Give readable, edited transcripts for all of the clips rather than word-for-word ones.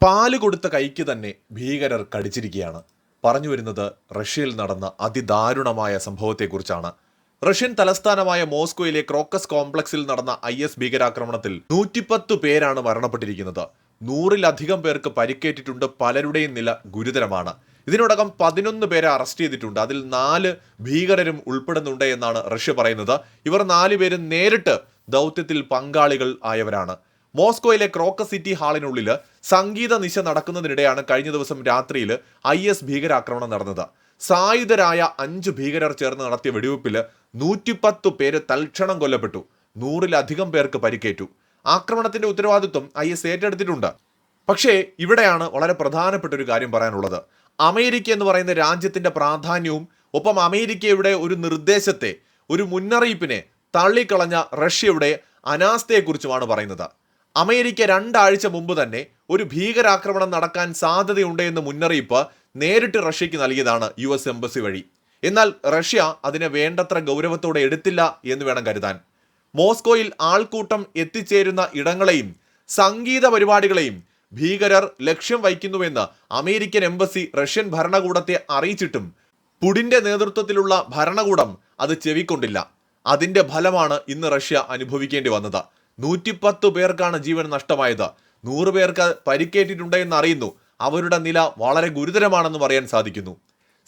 പാല് കൊടുത്ത കൈക്ക് തന്നെ ഭീകരർ കടിച്ചിരിക്കുകയാണ്. പറഞ്ഞു വരുന്നത് റഷ്യയിൽ നടന്ന അതിദാരുണമായ സംഭവത്തെക്കുറിച്ചാണ്. റഷ്യൻ തലസ്ഥാനമായ മോസ്കോയിലെ ക്രോക്കസ് കോംപ്ലക്സിൽ നടന്ന IS ഭീകരാക്രമണത്തിൽ 110 പേരാണ് മരണപ്പെട്ടിരിക്കുന്നത്. 100-ലധികം പേർക്ക് പരിക്കേറ്റിട്ടുണ്ട്. പലരുടെയും നില ഗുരുതരമാണ്. ഇതിനോടകം 11 പേരെ അറസ്റ്റ് ചെയ്തിട്ടുണ്ട്. അതിൽ 4 ഭീകരരും ഉൾപ്പെടുന്നുണ്ട് എന്നാണ് റഷ്യ പറയുന്നത്. ഇവർ 4 പേരും നേരിട്ട് ദൗത്യത്തിൽ പങ്കാളികൾ ആയവരാണ്. മോസ്കോയിലെ ക്രോക്കസ് സിറ്റി ഹാളിനുള്ളിൽ സംഗീത നിശ നടക്കുന്നതിനിടെയാണ് കഴിഞ്ഞ ദിവസം രാത്രിയിൽ IS ഭീകരാക്രമണം നടന്നത്. സായുധരായ 5 ഭീകരർ ചേർന്ന് നടത്തിയ വെടിവെപ്പിൽ 110 പേര് തൽക്ഷണം കൊല്ലപ്പെട്ടു. 100-ലധികം പേർക്ക് പരിക്കേറ്റു. ആക്രമണത്തിന്റെ ഉത്തരവാദിത്വം IS ഏറ്റെടുത്തിട്ടുണ്ട്. പക്ഷേ ഇവിടെയാണ് വളരെ പ്രധാനപ്പെട്ട ഒരു കാര്യം പറയാനുള്ളത്. അമേരിക്ക എന്ന് പറയുന്ന രാജ്യത്തിന്റെ പ്രാധാന്യവും ഒപ്പം അമേരിക്കയുടെ ഒരു നിർദ്ദേശത്തെ, ഒരു മുന്നറിയിപ്പിനെ തള്ളിക്കളഞ്ഞ റഷ്യയുടെ അനാസ്ഥയെക്കുറിച്ചുമാണ് പറയുന്നത്. അമേരിക്ക 2 ആഴ്ച മുമ്പ് തന്നെ ഒരു ഭീകരാക്രമണം നടക്കാൻ സാധ്യതയുണ്ട് എന്ന് മുന്നറിയിപ്പ് നേരിട്ട് റഷ്യക്ക് നൽകിയതാണ് US എംബസി വഴി. എന്നാൽ റഷ്യ അതിനെ വേണ്ടത്ര ഗൗരവത്തോടെ എടുത്തില്ല എന്ന് വേണം കരുതാൻ. മോസ്കോയിൽ ആൾക്കൂട്ടം എത്തിച്ചേരുന്ന ഇടങ്ങളെയും സംഗീത പരിപാടികളെയും ഭീകരർ ലക്ഷ്യം വയ്ക്കുന്നുവെന്ന് അമേരിക്കൻ എംബസി റഷ്യൻ ഭരണകൂടത്തെ അറിയിച്ചിട്ടും പുടിന്റെ നേതൃത്വത്തിലുള്ള ഭരണകൂടം അത് ചെവിക്കൊണ്ടില്ല. അതിന്റെ ഫലമാണ് ഇന്ന് റഷ്യ അനുഭവിക്കേണ്ടി വന്നത്. 110 പേർക്കാണ് ജീവൻ നഷ്ടമായത്. 100 പേർക്ക് പരിക്കേറ്റിട്ടുണ്ട് എന്ന് അറിയുന്നു. അവരുടെ നില വളരെ ഗുരുതരമാണെന്ന് പറയാൻ സാധിക്കുന്നു.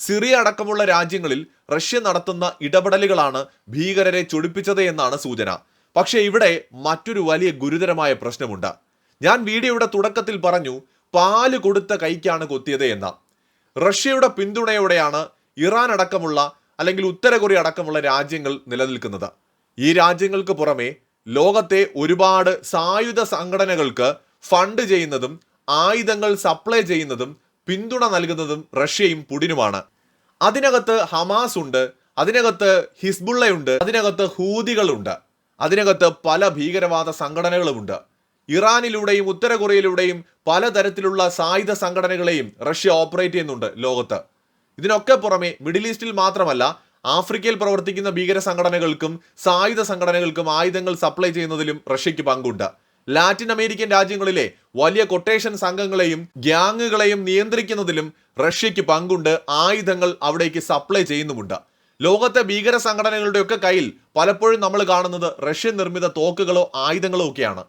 സിറിയ അടക്കമുള്ള രാജ്യങ്ങളിൽ റഷ്യ നടത്തുന്ന ഇടപെടലുകളാണ് ഭീകരരെ ചൊടിപ്പിച്ചത് എന്നാണ് സൂചന. പക്ഷേ ഇവിടെ മറ്റൊരു വലിയ ഗുരുതരമായ പ്രശ്നമുണ്ട്. ഞാൻ വീഡിയോയുടെ തുടക്കത്തിൽ പറഞ്ഞു, പാല് കൊടുത്ത കൈക്കാണ് കൊത്തിയത് എന്ന. റഷ്യയുടെ പിന്തുണയോടെയാണ് ഇറാൻ അടക്കമുള്ള അല്ലെങ്കിൽ ഉത്തര കൊറിയ അടക്കമുള്ള രാജ്യങ്ങൾ നിലനിൽക്കുന്നത്. ഈ രാജ്യങ്ങൾക്ക് പുറമെ ലോകത്തെ ഒരുപാട് സായുധ സംഘടനകൾക്ക് ഫണ്ട് ചെയ്യുന്നതും ആയുധങ്ങൾ സപ്ലൈ ചെയ്യുന്നതും പിന്തുണ നൽകുന്നതും റഷ്യയും പുടിനുമാണ്. അതിനകത്ത് ഹമാസ് ഉണ്ട്, അതിനകത്ത് ഹിസ്ബുള്ളയുണ്ട്, അതിനകത്ത് ഹൂതികളുണ്ട്, അതിനകത്ത് പല ഭീകരവാദ സംഘടനകളുമുണ്ട്. ഇറാനിലൂടെയും ഉത്തര കൊറിയയിലൂടെയും പലതരത്തിലുള്ള സായുധ സംഘടനകളെയും റഷ്യ ഓപ്പറേറ്റ് ചെയ്യുന്നുണ്ട് ലോകത്ത്. ഇതിനൊക്കെ പുറമെ മിഡിൽ ഈസ്റ്റിൽ മാത്രമല്ല, ആഫ്രിക്കയിൽ പ്രവർത്തിക്കുന്ന ഭീകര സംഘടനകൾക്കും സായുധ സംഘടനകൾക്കും ആയുധങ്ങൾ സപ്ലൈ ചെയ്യുന്നതിലും റഷ്യക്ക് പങ്കുണ്ട്. ലാറ്റിൻ അമേരിക്കൻ രാജ്യങ്ങളിലെ വലിയ കൊട്ടേഷൻ സംഘങ്ങളെയും ഗ്യാങ്ങുകളെയും നിയന്ത്രിക്കുന്നതിലും റഷ്യക്ക് പങ്കുണ്ട്. ആയുധങ്ങൾ അവിടേക്ക് സപ്ലൈ ചെയ്യുന്നുമുണ്ട്. ലോകത്തെ ഭീകര സംഘടനകളുടെയൊക്കെ കയ്യിൽ പലപ്പോഴും നമ്മൾ കാണുന്നത് റഷ്യൻ നിർമ്മിത തോക്കുകളോ ആയുധങ്ങളോ ഒക്കെയാണ്.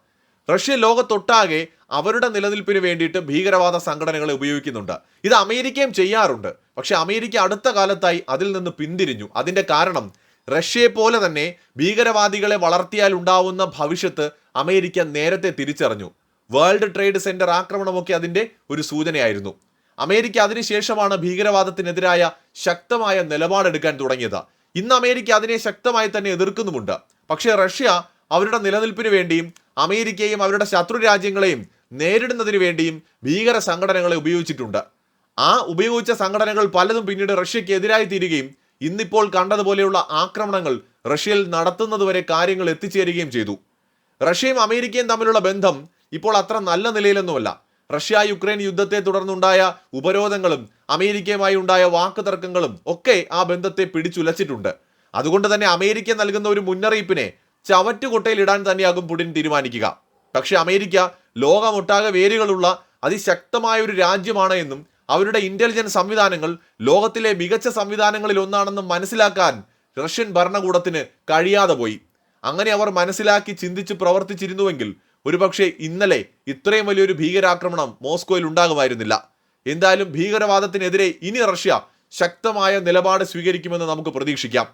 റഷ്യ ലോകത്തൊട്ടാകെ അവരുടെ നിലനിൽപ്പിന് വേണ്ടിയിട്ട് ഭീകരവാദ സംഘടനകളെ ഉപയോഗിക്കുന്നുണ്ട്. ഇത് അമേരിക്കയും ചെയ്യാറുണ്ട്. പക്ഷെ അമേരിക്ക അടുത്ത കാലത്തായി അതിൽ നിന്ന് പിന്തിരിഞ്ഞു. അതിന്റെ കാരണം റഷ്യയെ പോലെ തന്നെ ഭീകരവാദികളെ വളർത്തിയാൽ ഉണ്ടാവുന്ന ഭവിഷ്യത്ത് അമേരിക്ക നേരത്തെ തിരിച്ചറിഞ്ഞു. വേൾഡ് ട്രേഡ് സെന്റർ ആക്രമണമൊക്കെ അതിന്റെ ഒരു സൂചനയായിരുന്നു. അമേരിക്ക അതിനുശേഷമാണ് ഭീകരവാദത്തിനെതിരായ ശക്തമായ നിലപാടെടുക്കാൻ തുടങ്ങിയത്. ഇന്ന് അമേരിക്ക അതിനെ ശക്തമായി തന്നെ എതിർക്കുന്നുമുണ്ട്. പക്ഷേ റഷ്യ അവരുടെ നിലനിൽപ്പിന് വേണ്ടിയും അമേരിക്കയും അവരുടെ ശത്രു രാജ്യങ്ങളെയും നേരിടുന്നതിന് വേണ്ടിയും ഭീകര സംഘടനകളെ ഉപയോഗിച്ചിട്ടുണ്ട്. ആ ഉപയോഗിച്ച സംഘടനകൾ പലതും പിന്നീട് റഷ്യക്ക് എതിരായി തീരുകയും ഇന്നിപ്പോൾ കണ്ടതുപോലെയുള്ള ആക്രമണങ്ങൾ റഷ്യയിൽ നടത്തുന്നതുവരെ കാര്യങ്ങൾ എത്തിച്ചേരുകയും ചെയ്തു. റഷ്യയും അമേരിക്കയും തമ്മിലുള്ള ബന്ധം ഇപ്പോൾ അത്ര നല്ല നിലയിലൊന്നുമല്ല. റഷ്യ-യുക്രൈൻ യുദ്ധത്തെ തുടർന്നുണ്ടായ ഉപരോധങ്ങളും അമേരിക്കയുമായി ഉണ്ടായ വാക്ക് തർക്കങ്ങളും ഒക്കെ ആ ബന്ധത്തെ പിടിച്ചുലച്ചിട്ടുണ്ട്. അതുകൊണ്ട് തന്നെ അമേരിക്ക നൽകുന്ന ഒരു മുന്നറിയിപ്പിനെ ചവറ്റുകൊട്ടയിൽ ഇടാൻ തന്നെയാകും പുടിൻ തീരുമാനിക്കുക. പക്ഷെ അമേരിക്ക ലോകമൊട്ടാകെ വേരുകളുള്ള അതിശക്തമായ ഒരു രാജ്യമാണ് എന്നും അവരുടെ ഇന്റലിജൻസ് സംവിധാനങ്ങൾ ലോകത്തിലെ മികച്ച സംവിധാനങ്ങളിൽ ഒന്നാണെന്നും മനസ്സിലാക്കാൻ റഷ്യൻ ഭരണകൂടത്തിന് കഴിയാതെ പോയി. അങ്ങനെ അവർ മനസ്സിലാക്കി ചിന്തിച്ച് പ്രവർത്തിച്ചിരുന്നുവെങ്കിൽ ഒരുപക്ഷെ ഇന്നലെ ഇത്രയും വലിയൊരു ഭീകരാക്രമണം മോസ്കോയിൽ ഉണ്ടാകുമായിരുന്നില്ല. എന്തായാലും ഭീകരവാദത്തിനെതിരെ ഇനി റഷ്യ ശക്തമായ നിലപാട് സ്വീകരിക്കുമെന്ന് നമുക്ക് പ്രതീക്ഷിക്കാം.